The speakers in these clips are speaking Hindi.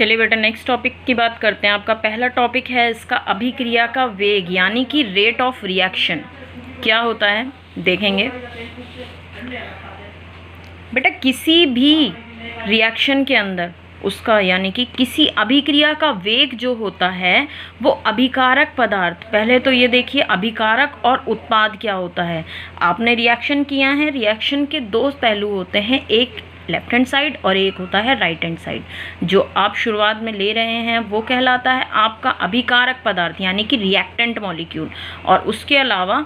चलिए बेटा नेक्स्ट टॉपिक की बात करते हैं। आपका पहला टॉपिक है इसका अभिक्रिया का वेग यानी कि रेट ऑफ रिएक्शन क्या होता है देखेंगे। बेटा किसी भी रिएक्शन के अंदर उसका यानी कि किसी अभिक्रिया का वेग जो होता है वो अभिकारक पदार्थ, पहले तो ये देखिए अभिकारक और उत्पाद क्या होता है। आपने रिएक्शन किया है, रिएक्शन के दो पहलू होते हैं, एक लेफ्ट हैंड साइड और एक होता है राइट हैंड साइड। जो आप शुरुआत में ले रहे हैं वो कहलाता है आपका अभिकारक पदार्थ यानी कि रिएक्टेंट मॉलिक्यूल, और उसके अलावा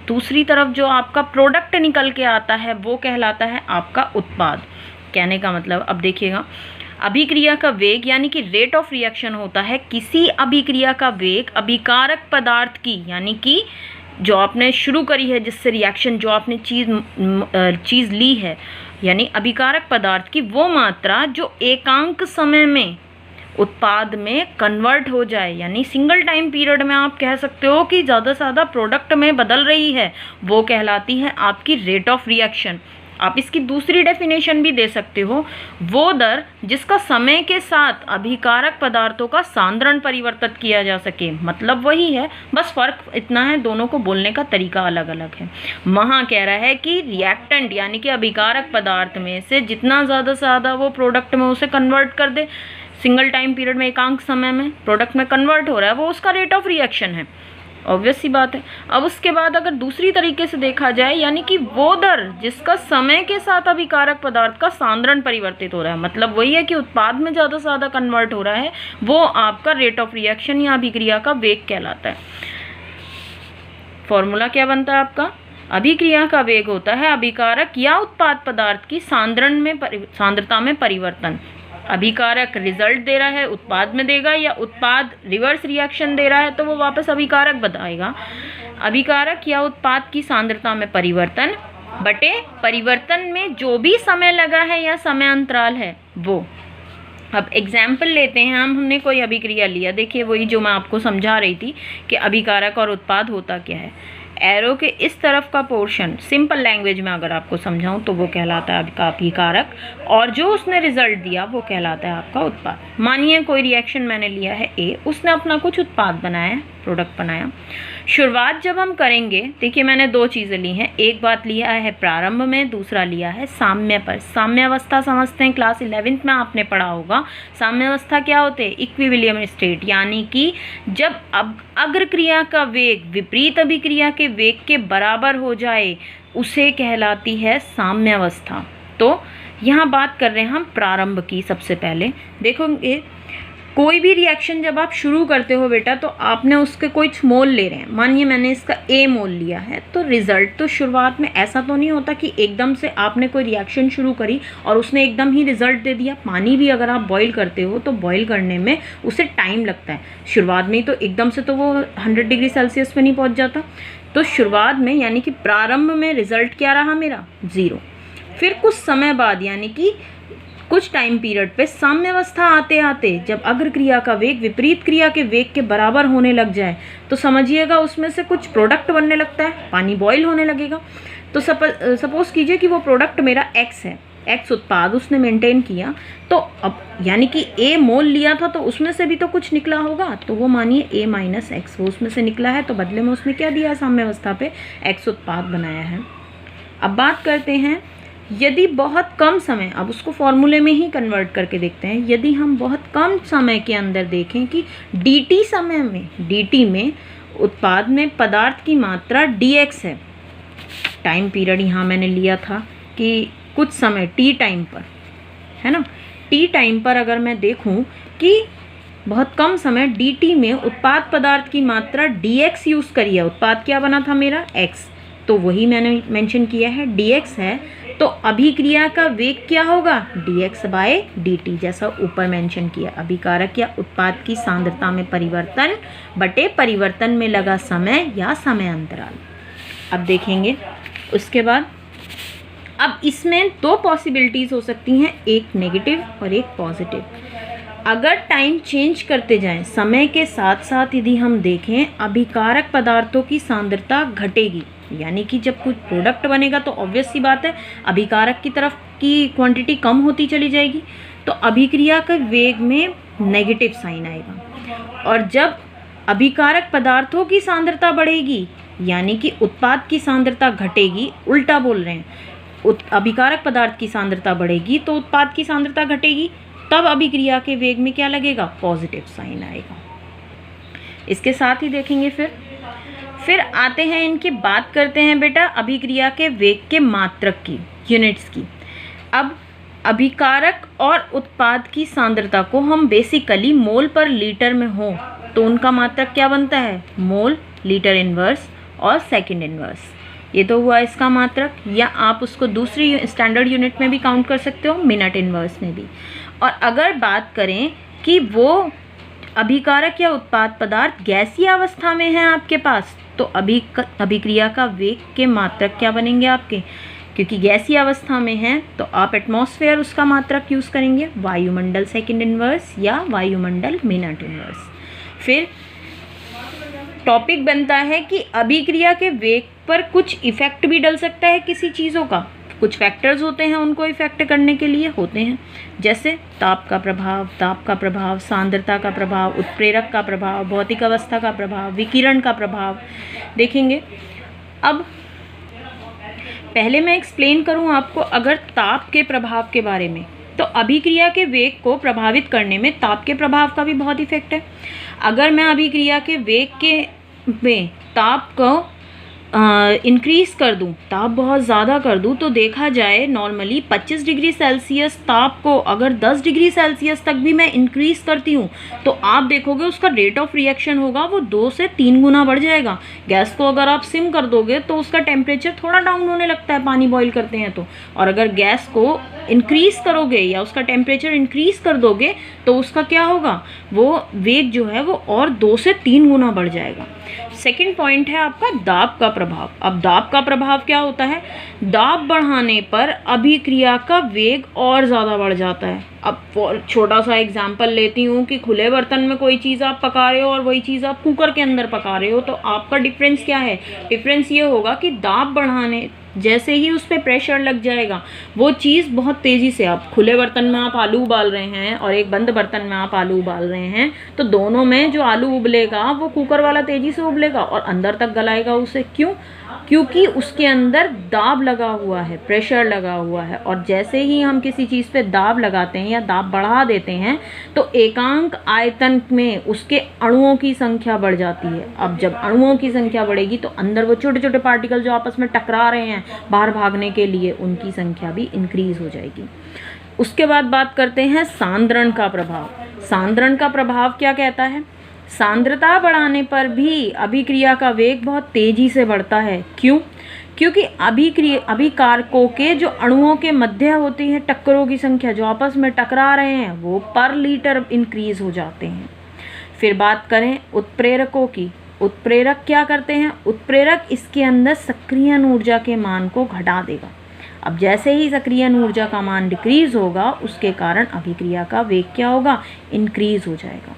दूसरी तरफ जो आपका प्रोडक्ट निकल के आता है वो कहलाता है आपका उत्पाद। कहने का मतलब अब देखिएगा, अभिक्रिया का वेग यानी कि रेट ऑफ रिएक्शन होता है किसी अभिक्रिया का वेग अभिकारक पदार्थ की, यानी कि जो आपने शुरू करी है जिससे रिएक्शन, जो आपने चीज़ ली है यानी अभिकारक पदार्थ की, वो मात्रा जो एकांक समय में उत्पाद में कन्वर्ट हो जाए, यानी सिंगल टाइम पीरियड में आप कह सकते हो कि ज़्यादा से ज़्यादा प्रोडक्ट में बदल रही है, वो कहलाती है आपकी रेट ऑफ रिएक्शन। आप इसकी दूसरी डेफिनेशन भी दे सकते हो, वो दर जिसका समय के साथ अभिकारक पदार्थों का सांद्रण परिवर्तित किया जा सके। मतलब वही है, बस फर्क इतना है, दोनों को बोलने का तरीका अलग अलग है। वहाँ कह रहा है कि रिएक्टेंट यानी कि अभिकारक पदार्थ में से जितना ज़्यादा से ज़्यादा वो प्रोडक्ट में उसे कन्वर्ट कर दे, सिंगल टाइम पीरियड में एकांक समय में प्रोडक्ट में कन्वर्ट हो रहा है, वो उसका रेट ऑफ रिएक्शन है। ऑब्वियस सी बात है। अब उसके बाद अगर दूसरी तरीके से देखा जाए, यानी कि वो दर जिसका समय के साथ अभिकारक पदार्थ का सांद्रण परिवर्तित हो रहा है, मतलब वही है कि उत्पाद में ज़्यादा से ज़्यादा कन्वर्ट हो रहा है, वो आपका रेट ऑफ रिएक्शन या अभिक्रिया का वेग कहलाता है। फॉर्मूला क्या बनता है आपका? अभिक्रिया का वेग होता है अभिकारक या उत्पाद पदार्थ की सांद्रता में परिवर्तन। अभिकारक रिजल्ट दे रहा है उत्पाद में देगा, या उत्पाद रिवर्स रिएक्शन दे रहा है तो वो वापस अभिकारक बताएगा। अभिकारक या उत्पाद की सांद्रता में परिवर्तन बटे परिवर्तन में जो भी समय लगा है या समय अंतराल है वो। अब एग्जाम्पल लेते हैं, हमने कोई अभिक्रिया लिया, देखिए वही जो मैं आपको समझा रही थी कि अभिकारक और उत्पाद होता क्या है। एरो के इस तरफ का पोर्शन, सिंपल लैंग्वेज में अगर आपको समझाऊं तो वो कहलाता है आपका अभिकारक, और जो उसने रिजल्ट दिया वो कहलाता है आपका उत्पाद। मानिए कोई रिएक्शन मैंने लिया है ए, उसने अपना कुछ उत्पाद बनाया, प्रोडक्ट बनाया। शुरुआत जब हम करेंगे, देखिए मैंने दो चीज़ें ली हैं, एक बात लिया है प्रारंभ में, दूसरा लिया है साम्य पर। साम्यावस्था समझते हैं, क्लास 11th में आपने पढ़ा होगा। साम्यावस्था क्या होते हैं? इक्विलिब्रियम स्टेट, यानी कि जब अब अग्रक्रिया का वेग विपरीत अभिक्रिया के वेग के बराबर हो जाए उसे कहलाती है साम्यावस्था। तो यहाँ बात कर रहे हैं हम प्रारंभ की। सबसे पहले देखोगे कोई भी रिएक्शन जब आप शुरू करते हो बेटा, तो आपने उसके कुछ मोल ले रहे हैं। मानिए मैंने इसका ए मोल लिया है, तो रिजल्ट तो शुरुआत में ऐसा तो नहीं होता कि एकदम से आपने कोई रिएक्शन शुरू करी और उसने एकदम ही रिजल्ट दे दिया। पानी भी अगर आप बॉईल करते हो तो बॉईल करने में उसे टाइम लगता है, शुरुआत में ही तो एकदम से तो वो 100 डिग्री सेल्सियस पे नहीं पहुँच जाता। तो शुरुआत में यानी कि प्रारंभ में रिजल्ट क्या रहा मेरा? 0। फिर कुछ समय बाद यानी कि कुछ टाइम पीरियड पे साम्यावस्था आते आते जब अग्र क्रिया का वेग विपरीत क्रिया के वेग के बराबर होने लग जाए तो समझिएगा उसमें से कुछ प्रोडक्ट बनने लगता है, पानी बॉईल होने लगेगा। तो सपोज कीजिए कि वो प्रोडक्ट मेरा x है, x उत्पाद उसने मेंटेन किया, तो अब यानी कि a मोल लिया था तो उसमें से भी तो कुछ निकला होगा, तो वो मानिए a माइनस एक्स वो उसमें से निकला है, तो बदले में उसने क्या दिया? साम्यावस्था पे x उत्पाद बनाया है। अब बात करते हैं, यदि बहुत कम समय, अब उसको फॉर्मूले में ही कन्वर्ट करके देखते हैं। यदि हम बहुत कम समय के अंदर देखें कि dt समय में, dt में उत्पाद में पदार्थ की मात्रा dx है, टाइम पीरियड यहाँ मैंने लिया था कि कुछ समय t टाइम पर, है ना, t टाइम पर अगर मैं देखूँ कि बहुत कम समय dt में उत्पाद पदार्थ की मात्रा dx यूज़ करी है, उत्पाद क्या बना था मेरा? x, तो वही मैंने मेंशन किया है dx है, तो अभिक्रिया का वेग क्या होगा? dx बाय dt, जैसा ऊपर मेंशन किया। अभिकारक या उत्पाद की सांद्रता में परिवर्तन बटे परिवर्तन में लगा समय या समय अंतराल। अब देखेंगे उसके बाद, अब इसमें दो पॉसिबिलिटीज़ हो सकती हैं, एक नेगेटिव और एक पॉजिटिव। अगर टाइम चेंज करते जाएं, समय के साथ साथ यदि हम देखें अभिकारक पदार्थों की सांद्रता घटेगी, यानी कि जब कुछ प्रोडक्ट बनेगा तो ऑब्वियस सी बात है अभिकारक की तरफ की क्वांटिटी कम होती चली जाएगी, तो अभिक्रिया के वेग में नेगेटिव साइन आएगा। और जब अभिकारक पदार्थों की सांद्रता बढ़ेगी यानी कि उत्पाद की सांद्रता घटेगी, उल्टा बोल रहे हैं, अभिकारक पदार्थ की सांद्रता बढ़ेगी तो उत्पाद की सांद्रता घटेगी, तब अभिक्रिया के वेग में क्या लगेगा, पॉजिटिव साइन आएगा। इसके साथ ही देखेंगे फिर आते हैं इनकी बात करते हैं बेटा अभिक्रिया के वेग के मात्रक की, यूनिट्स की। अब अभिकारक और उत्पाद की सांद्रता को हम बेसिकली मोल पर लीटर में हो तो उनका मात्रक क्या बनता है, मोल, लीटर इनवर्स और सेकंड इनवर्स। ये तो हुआ इसका मात्रक, या आप उसको दूसरी स्टैंडर्ड यूनिट में भी काउंट कर सकते हो, मिनट इनवर्स में भी। और अगर बात करें कि वो अभिकारक या उत्पाद पदार्थ गैसीय अवस्था में है आपके पास, तो अभिक्रिया का वेग के मात्रक क्या बनेंगे आपके, क्योंकि गैसीय अवस्था में है तो आप एटमॉस्फेयर उसका मात्रक यूज़ करेंगे, वायुमंडल सेकंड इनवर्स या वायुमंडल मिनट इनवर्स। फिर टॉपिक बनता है कि अभिक्रिया के वेग पर कुछ इफेक्ट भी डल सकता है किसी चीज़ों का, कुछ फैक्टर्स होते हैं उनको इफेक्ट करने के लिए होते हैं, जैसे ताप का प्रभाव, सांद्रता का प्रभाव, उत्प्रेरक का प्रभाव, भौतिक अवस्था का प्रभाव, विकिरण का प्रभाव देखेंगे। अब पहले मैं एक्सप्लेन करूं आपको अगर ताप के प्रभाव के बारे में, तो अभिक्रिया के वेग को प्रभावित करने में ताप के प्रभाव का भी बहुत इफेक्ट है। अगर मैं अभिक्रिया के वेग के में ताप को इंक्रीज़ कर दूं, ताप बहुत ज़्यादा कर दूं, तो देखा जाए नॉर्मली 25 डिग्री सेल्सियस ताप को अगर 10 डिग्री सेल्सियस तक भी मैं इंक्रीज़ करती हूं तो आप देखोगे उसका रेट ऑफ रिएक्शन होगा वो 2 से 3 गुना बढ़ जाएगा। गैस को अगर आप सिम कर दोगे तो उसका टेम्परेचर थोड़ा डाउन होने लगता है, पानी बॉईल करते हैं तो, और अगर गैस को इंक्रीज़ करोगे या उसका टेम्परेचर इंक्रीज़ कर दोगे तो उसका क्या होगा, वो वेग जो है वो और 2 से 3 गुना बढ़ जाएगा। सेकंड पॉइंट है आपका दाब का प्रभाव। अब दाब का प्रभाव क्या होता है, दाब बढ़ाने पर अभिक्रिया का वेग और ज़्यादा बढ़ जाता है। अब छोटा सा एग्जांपल लेती हूँ कि खुले बर्तन में कोई चीज़ आप पका रहे हो और वही चीज़ आप कुकर के अंदर पका रहे हो, तो आपका डिफरेंस क्या है, डिफरेंस ये होगा कि दाब बढ़ाने जैसे ही उस पर प्रेशर लग जाएगा वो चीज़ बहुत तेज़ी से, आप खुले बर्तन में आप आलू उबाल रहे हैं और एक बंद बर्तन में आप आलू उबाल रहे हैं, तो दोनों में जो आलू उबलेगा वो कुकर वाला तेज़ी से उबलेगा और अंदर तक गलाएगा उसे। क्यों, क्योंकि उसके अंदर दाब लगा हुआ है, प्रेशर लगा हुआ है। और जैसे ही हम किसी चीज़ पे दाब लगाते हैं या दाब बढ़ा देते हैं तो एकांक आयतन में उसके अणुओं की संख्या बढ़ जाती है। अब जब अणुओं की संख्या बढ़ेगी तो अंदर वो छोटे छोटे पार्टिकल जो आपस में टकरा रहे हैं बाहर भागने के लिए, उनकी संख्या भी इंक्रीज हो जाएगी। उसके बाद बात करते हैं सांद्रण का प्रभाव। सांद्रण का प्रभाव क्या कहता है, सांद्रता बढ़ाने पर भी अभिक्रिया का वेग बहुत तेजी से बढ़ता है। क्यों, क्योंकि अभिकारकों के जो अणुओं के मध्य होती है टक्करों की संख्या जो आपस में टकरा रहे हैं वो पर लीटर इंक्रीज हो जाते हैं। फिर बात करें उत्प्रेरकों की, उत्प्रेरक क्या करते हैं, उत्प्रेरक इसके अंदर सक्रियण ऊर्जा के मान को घटा देगा। अब जैसे ही सक्रियण ऊर्जा का मान डिक्रीज होगा उसके कारण अभिक्रिया का वेग क्या होगा, इंक्रीज हो जाएगा।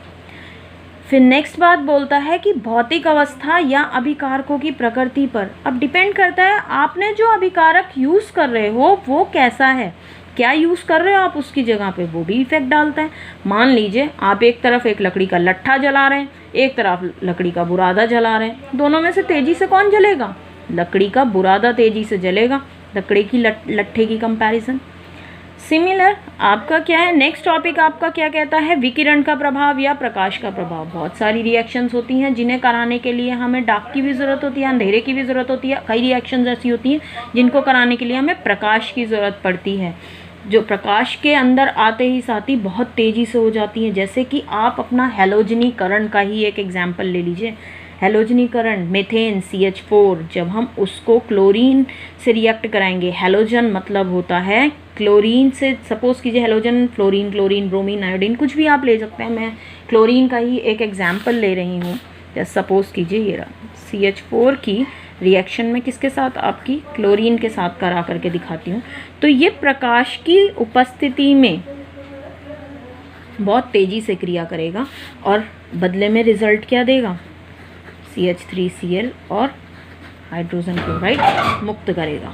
फिर नेक्स्ट बात बोलता है कि भौतिक अवस्था या अभिकारकों की प्रकृति पर, अब डिपेंड करता है आपने जो अभिकारक यूज़ कर रहे हो वो कैसा है, क्या यूज़ कर रहे हो आप उसकी जगह पे वो भी इफेक्ट डालता है। मान लीजिए आप एक तरफ एक लकड़ी का लट्ठा जला रहे हैं, एक तरफ लकड़ी का बुरादा जला रहे हैं, दोनों में से तेज़ी से कौन जलेगा, लकड़ी का बुरादा तेज़ी से जलेगा लकड़ी की लट्ठे की कंपैरिजन। सिमिलर आपका क्या है, नेक्स्ट टॉपिक आपका क्या कहता है, विकिरण का प्रभाव या प्रकाश का प्रभाव। बहुत सारी रिएक्शंस होती हैं जिन्हें कराने के लिए हमें डार्क की भी ज़रूरत होती है, अंधेरे की भी ज़रूरत होती है। कई रिएक्शंस ऐसी होती हैं जिनको कराने के लिए हमें प्रकाश की ज़रूरत पड़ती है, जो प्रकाश के अंदर आते ही साथ ही बहुत तेज़ी से हो जाती हैं। जैसे कि आप अपना हैलोजनीकरण का ही एक एग्जाम्पल ले लीजिए। हैलोजनीकरण मेथेन CH4, जब हम उसको क्लोरीन से रिएक्ट कराएंगे, हैलोजन मतलब होता है क्लोरीन से, सपोज़ कीजिए halogen fluorine, chlorine, bromine, iodine, कुछ भी आप ले सकते हैं। मैं क्लोरीन का ही एक एग्जाम्पल ले रही हूँ। जैसे सपोज़ कीजिए ये रहा CH4 की रिएक्शन में किसके साथ, आपकी क्लोरीन के साथ करा करके दिखाती हूँ। तो ये प्रकाश की उपस्थिति में बहुत तेज़ी से क्रिया करेगा और बदले में रिजल्ट क्या देगा, CH3Cl और हाइड्रोजन क्लोराइड मुक्त करेगा।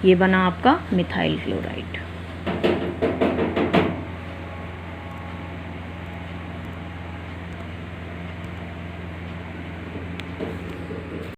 ये बना आपका मिथाइल क्लोराइड।